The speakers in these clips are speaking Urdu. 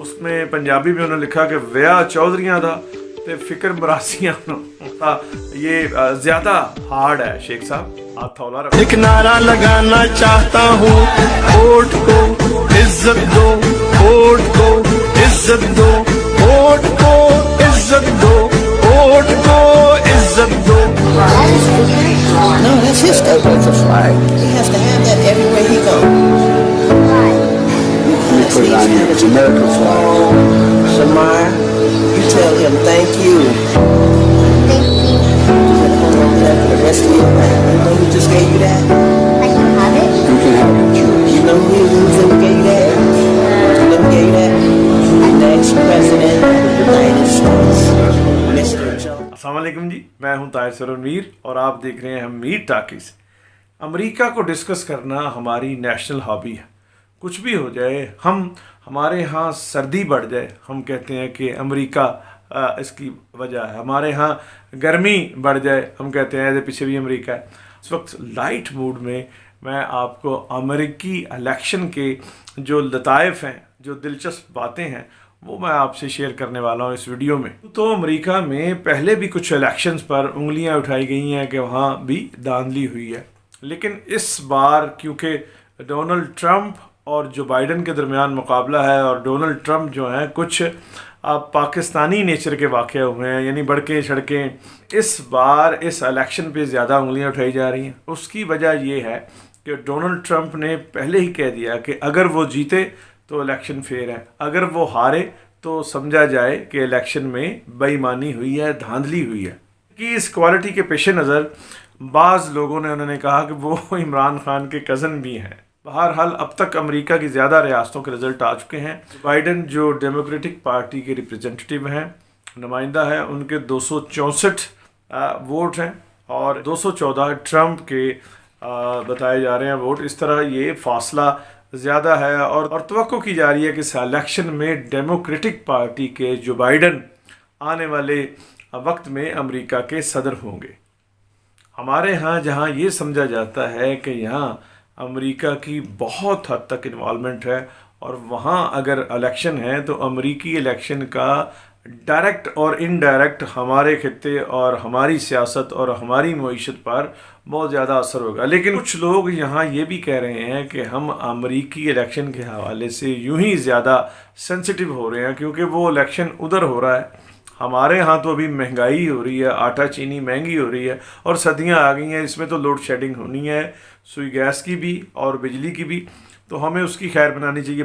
اس میں پنجابی میں انہوں نے لکھا کہ ویا چودھریاں دا تے فکر مراسیاں دا. یہ زیادہ ہارڈ ہے شیخ صاحب, ہاتھ ہولا رکھو. ایک نعرہ لگانا چاہتا ہوں, ووٹ کو عزت دو, ووٹ کو عزت دو, ووٹ کو عزت دو, ووٹ کو عزت دو. No, that's his stuff. That's a flag. He has to have that everywhere he goes. You put it on here. It's American flag. Shamar, you tell him thank you. Thank you. Hold on to that for the rest of your life. You know who just gave you that? I can have it. You can have it, choose. You know who gave you that? You know who gave you that? The next president of the United States, Mr. Joe. السلام علیکم جی, میں ہوں طاہر سرور میر اور آپ دیکھ رہے ہیں میر ٹاکیز. امریکہ کو ڈسکس کرنا ہماری نیشنل ہابی ہے. کچھ بھی ہو جائے, ہمارے ہاں سردی بڑھ جائے, ہم کہتے ہیں کہ امریکہ اس کی وجہ ہے. ہمارے ہاں گرمی بڑھ جائے, ہم کہتے ہیں ایسے پیچھے بھی امریکہ ہے. اس وقت لائٹ موڈ میں آپ کو امریکی الیکشن کے جو لطائف ہیں, جو دلچسپ باتیں ہیں, وہ میں آپ سے شیئر کرنے والا ہوں اس ویڈیو میں. تو امریکہ میں پہلے بھی کچھ الیکشنز پر انگلیاں اٹھائی گئی ہیں کہ وہاں بھی دھاندلی ہوئی ہے, لیکن اس بار کیونکہ ڈونلڈ ٹرمپ اور جو بائیڈن کے درمیان مقابلہ ہے, اور ڈونلڈ ٹرمپ جو ہیں کچھ پاکستانی نیچر کے واقع ہوئے ہیں, یعنی بڑکیں چھڑکیں, اس بار اس الیکشن پہ زیادہ انگلیاں اٹھائی جا رہی ہیں. اس کی وجہ یہ ہے کہ ڈونلڈ ٹرمپ نے پہلے ہی کہہ دیا کہ اگر وہ جیتے تو الیکشن فیئر ہے, اگر وہ ہارے تو سمجھا جائے کہ الیکشن میں بے ایمانی ہوئی ہے, دھاندلی ہوئی ہے. کہ اس کوالٹی کے پیش نظر بعض لوگوں نے انہوں نے کہا کہ وہ عمران خان کے کزن بھی ہیں. بہرحال اب تک امریکہ کی زیادہ ریاستوں کے رزلٹ آ چکے ہیں. بائیڈن جو ڈیموکریٹک پارٹی کے ریپریزنٹیٹیو ہیں, نمائندہ ہیں, ان کے 264 ووٹ ہیں اور 214 ٹرمپ کے بتائے جا رہے ہیں ووٹ. اس طرح یہ فاصلہ زیادہ ہے اور توقع کی جا رہی ہے کہ اس الیکشن میں ڈیموکریٹک پارٹی کے جو بائیڈن آنے والے وقت میں امریکہ کے صدر ہوں گے. ہمارے ہاں جہاں یہ سمجھا جاتا ہے کہ یہاں امریکہ کی بہت حد تک انوالومنٹ ہے, اور وہاں اگر الیکشن ہے تو امریکی الیکشن کا ڈائریکٹ اور انڈائریکٹ ہمارے خطے اور ہماری سیاست اور ہماری معیشت پر بہت زیادہ اثر ہوگا. لیکن کچھ لوگ یہاں یہ بھی کہہ رہے ہیں کہ ہم امریکی الیکشن کے حوالے سے یوں ہی زیادہ سینسٹیو ہو رہے ہیں کیونکہ وہ الیکشن ادھر ہو رہا ہے. ہمارے ہاں تو ابھی مہنگائی ہو رہی ہے, آٹا چینی مہنگی ہو رہی ہے, اور سردیاں آ گئی ہیں, اس میں تو لوڈ شیڈنگ ہونی ہے, سوئی گیس کی بھی اور بجلی کی بھی, تو ہمیں اس کی خیر بنانی چاہیے.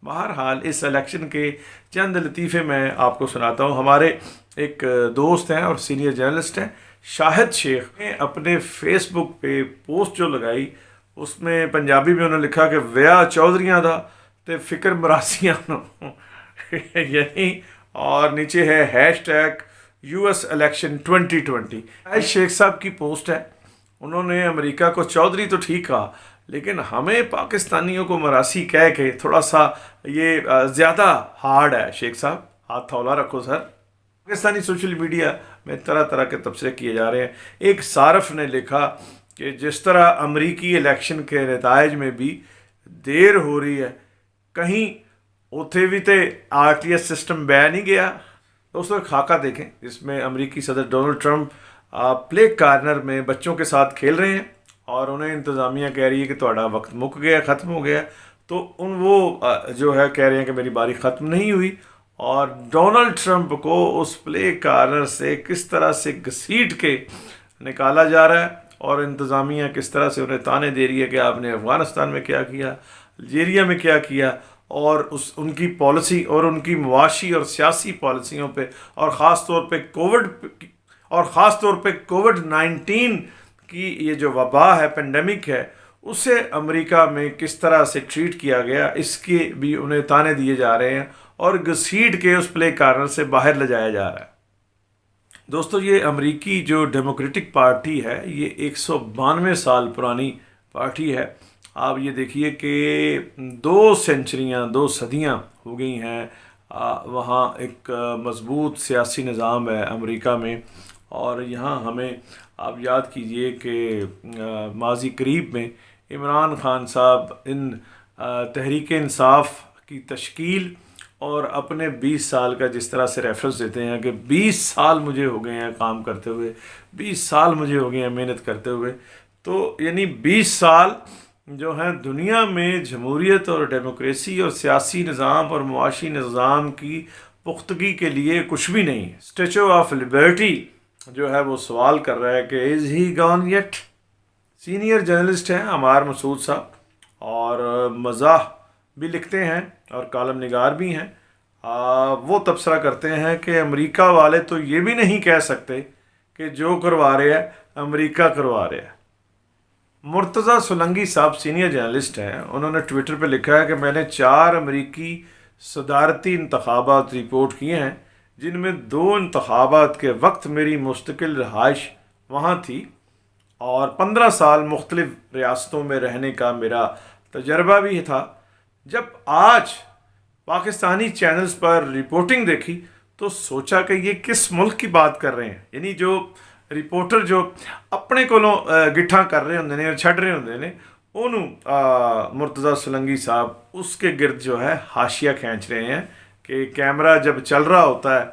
بہرحال اس الیکشن کے چند لطیفے میں آپ کو سناتا ہوں. ہمارے ایک دوست ہیں اور سینئر جرنلسٹ ہیں, شاہد شیخ, نے اپنے فیس بک پہ پوسٹ جو لگائی, اس میں پنجابی میں انہوں نے لکھا کہ ویا چودھریاں دا تے فکر مراسیاں یعنی, اور نیچے ہے ہیش ٹیگ US الیکشن 2020. شیخ صاحب کی پوسٹ ہے. انہوں نے امریکہ کو چودھری تو ٹھیک کہا, لیکن ہمیں پاکستانیوں کو مراسی کہہ کے تھوڑا سا یہ زیادہ ہارڈ ہے. شیخ صاحب ہاتھ ہولا رکھو سر. پاکستانی سوشل میڈیا میں طرح طرح کے تبصرے کیے جا رہے ہیں. ایک صارف نے لکھا کہ جس طرح امریکی الیکشن کے نتائج میں بھی دیر ہو رہی ہے, کہیں اتھے بھی تے RTS سسٹم بہ نہیں گیا. دوستوں خاکہ دیکھیں جس میں امریکی صدر ڈونلڈ ٹرمپ پلے کارنر میں بچوں کے ساتھ کھیل رہے ہیں, اور انہیں انتظامیہ کہہ رہی ہے کہ تہاڈا وقت مک گیا, ختم ہو گیا. تو وہ جو ہے کہہ رہے ہیں کہ میری باری ختم نہیں ہوئی, اور ڈونلڈ ٹرمپ کو اس پلے کارنر سے کس طرح سے گھسیٹ کے نکالا جا رہا ہے, اور انتظامیہ کس طرح سے انہیں تانے دے رہی ہے کہ آپ نے افغانستان میں کیا کیا, الجیریا میں کیا کیا, اور ان کی پالیسی اور ان کی معاشی اور سیاسی پالیسیوں پہ, اور خاص طور پہ کووڈ-19 کی یہ جو وبا ہے, پینڈیمک ہے, اسے امریکہ میں کس طرح سے ٹریٹ کیا گیا, اس کے بھی انہیں تانے دیے جا رہے ہیں, اور گھسیٹ کے اس پلے کارنر سے باہر لے جایا جا رہا ہے. دوستو یہ امریکی جو ڈیموکریٹک پارٹی ہے, یہ 192 سال پرانی پارٹی ہے. آپ یہ دیکھیے کہ 2 صدیاں ہو گئی ہیں. وہاں ایک مضبوط سیاسی نظام ہے امریکہ میں, اور یہاں ہمیں آپ یاد کیجئے کہ ماضی قریب میں عمران خان صاحب ان تحریک انصاف کی تشکیل اور اپنے 20 سال کا جس طرح سے ریفرنس دیتے ہیں کہ 20 سال مجھے ہو گئے ہیں کام کرتے ہوئے، 20 سال مجھے ہو گئے ہیں محنت کرتے ہوئے، تو یعنی 20 سال جو ہیں دنیا میں جمہوریت اور ڈیموکریسی اور سیاسی نظام اور معاشی نظام کی پختگی کے لیے کچھ بھی نہیں ہے۔ اسٹیچو آف لبرٹی جو ہے وہ سوال کر رہا ہے کہ از ہی گون یٹ۔ سینئر جرنلسٹ ہیں عمار مسعود صاحب، اور مزاح بھی لکھتے ہیں اور کالم نگار بھی ہیں۔ وہ تبصرہ کرتے ہیں کہ امریکہ والے تو یہ بھی نہیں کہہ سکتے کہ جو کروا رہے ہیں امریکہ کروا رہے ہیں۔ مرتضیٰ سولنگی صاحب سینئر جرنلسٹ ہیں، انہوں نے ٹویٹر پہ لکھا ہے کہ میں نے 4 امریکی صدارتی انتخابات رپورٹ کیے ہیں، جن میں 2 انتخابات کے وقت میری مستقل رہائش وہاں تھی، اور 15 سال مختلف ریاستوں میں رہنے کا میرا تجربہ بھی تھا۔ جب آج پاکستانی چینلز پر رپورٹنگ دیکھی تو سوچا کہ یہ کس ملک کی بات کر رہے ہیں، یعنی جو رپورٹر جو اپنے کولوں گٹھاں کر رہے ہوندے نے اور چھڈ رہے ہوندے نے، انہوں مرتضیٰ سولنگی صاحب اس کے گرد جو ہے حاشیہ کھینچ رہے ہیں کہ کیمرہ جب چل رہا ہوتا ہے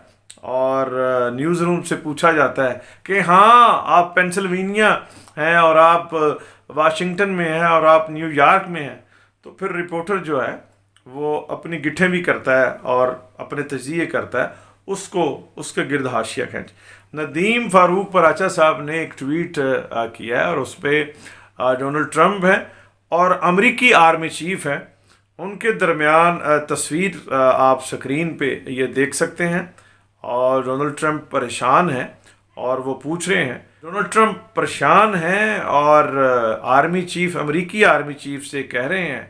اور نیوز روم سے پوچھا جاتا ہے کہ ہاں آپ پینسلوینیا ہیں اور آپ واشنگٹن میں ہیں اور آپ نیو یارک میں ہیں، تو پھر رپورٹر جو ہے وہ اپنی گٹھیں بھی کرتا ہے اور اپنے تجزیے کرتا ہے، اس کے گرد حاشیہ کھینچ۔ ندیم فاروق پراچا صاحب نے ایک ٹویٹ کیا ہے اور اس پہ ڈونلڈ ٹرمپ ہیں اور امریکی آرمی چیف ہیں، ان کے درمیان تصویر آپ سکرین پہ یہ دیکھ سکتے ہیں، اور ڈونلڈ ٹرمپ پریشان ہیں اور وہ پوچھ رہے ہیں، ڈونلڈ ٹرمپ پریشان ہیں اور آرمی چیف، امریکی آرمی چیف سے کہہ رہے ہیں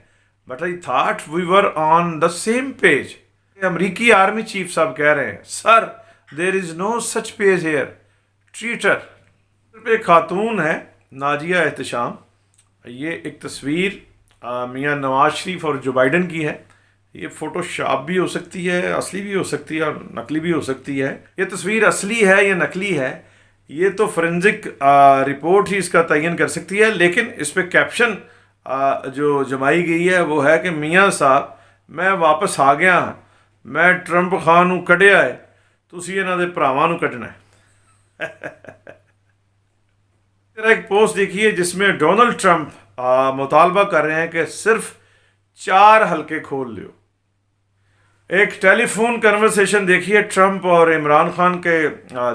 but I thought we were on the same page. امریکی آرمی چیف صاحب کہہ رہے ہیں sir there is no such page here Twitter پہ۔ خاتون ہے ناجیہ احتشام، یہ ایک تصویر میاں نواز شریف اور جو بائیڈن کی ہے، یہ فوٹو شاپ بھی ہو سکتی ہے، اصلی بھی ہو سکتی ہے اور نقلی بھی ہو سکتی ہے۔ یہ تصویر اصلی ہے یا نقلی ہے یہ تو فورینزک رپورٹ ہی اس کا تعین کر سکتی ہے، لیکن اس پہ کیپشن جو جمائی گئی ہے وہ ہے کہ میاں صاحب میں واپس آ گیا ہاں، میں ٹرمپ خان نوں کڈیا ہے، تسی انہاں دے بھراواں نوں کڈنا ہے۔ ایک پوسٹ دیکھیے جس میں ڈونلڈ ٹرمپ مطالبہ کر رہے ہیں کہ صرف 4 حلقے کھول لیو۔ ایک ٹیلی فون کنورسیشن دیکھیے ٹرمپ اور عمران خان کے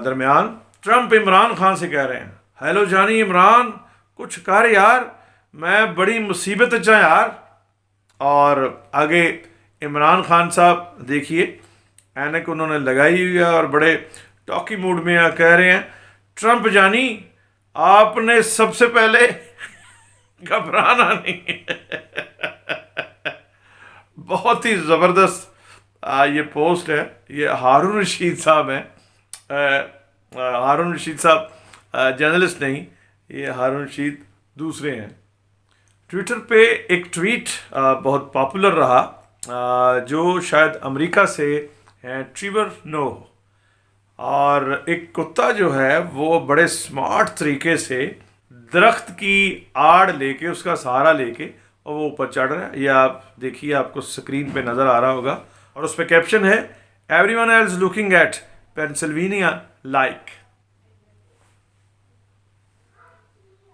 درمیان۔ ٹرمپ عمران خان سے کہہ رہے ہیں ہیلو جانی عمران، کچھ کر یار، میں بڑی مصیبت چاہ یار۔ اور آگے عمران خان صاحب دیکھیے اینک انہوں نے لگائی ہوئی ہے اور بڑے ٹاکی موڈ میں کہہ رہے ہیں ٹرمپ جانی آپ نے سب سے پہلے گھبرانا نہیں۔ بہت ہی زبردست یہ پوسٹ ہے۔ یہ ہارون رشید صاحب ہیں، ہارون رشید صاحب جرنلسٹ نہیں، یہ ہارون رشید دوسرے ہیں۔ ٹویٹر پہ ایک ٹویٹ بہت پاپولر رہا جو شاید امریکہ سے ہیں، ٹریور نو، اور ایک کتا جو ہے وہ بڑے سمارٹ طریقے سے درخت کی آڑ لے کے، اس کا سہارا لے کے، اور وہ اوپر چڑھ رہا ہے۔ یہ آپ دیکھیے، آپ کو سکرین پہ نظر آ رہا ہوگا، اور اس پہ کیپشن ہے everyone else looking at Pennsylvania like.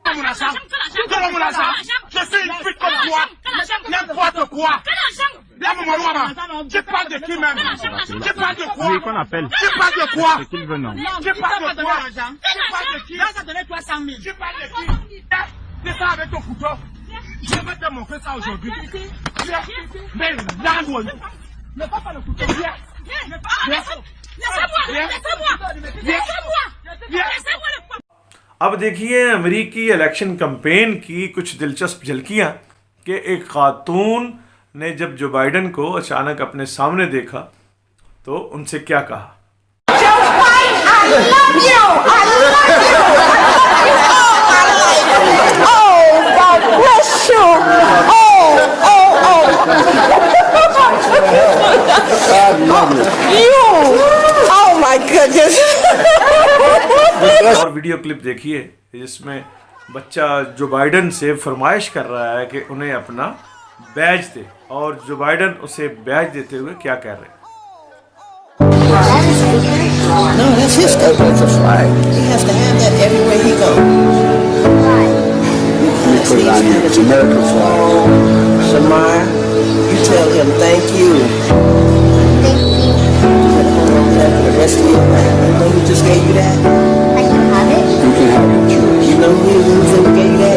Je suis une pute comme toi, n'importe quoi. Là, maman, tu parles de qui même? Tu parles de quoi? Oui, qu'on appelle. Tu parles de quoi? C'est qu'il veut, non. Tu parles de quoi? Tu parles de qui? Là, ça donnait 300 000. Tu parles de qui? Fais ça avec ton couteau. Je vais te montrer ça aujourd'hui. Mais là, moi, ne pas faire le couteau. Viens. اب دیکھیے امریکی الیکشن کمپین کی کچھ دلچسپ جھلکیاں کہ ایک خاتون نے جب جو بائیڈن کو اچانک اپنے سامنے دیکھا تو ان سے کیا کہا۔ اور ویڈیو کلپ دیکھیے جس میں بچہ جو بائیڈن سے فرمائش کر رہا ہے کہ انہیں اپنا بیج دے، اور جو بائیڈن اسے بیج دیتے ہوئے کیا کہہ رہے ہیں۔ No, that's his stuff. That's a flag. He has to have that everywhere he goes. Why? We put it on here. It's American flag. Shamar, you tell him thank you. Thank you. For the rest of your life. You know who just gave you that? I can have it. You can have it. It's yours. You know who gave you that?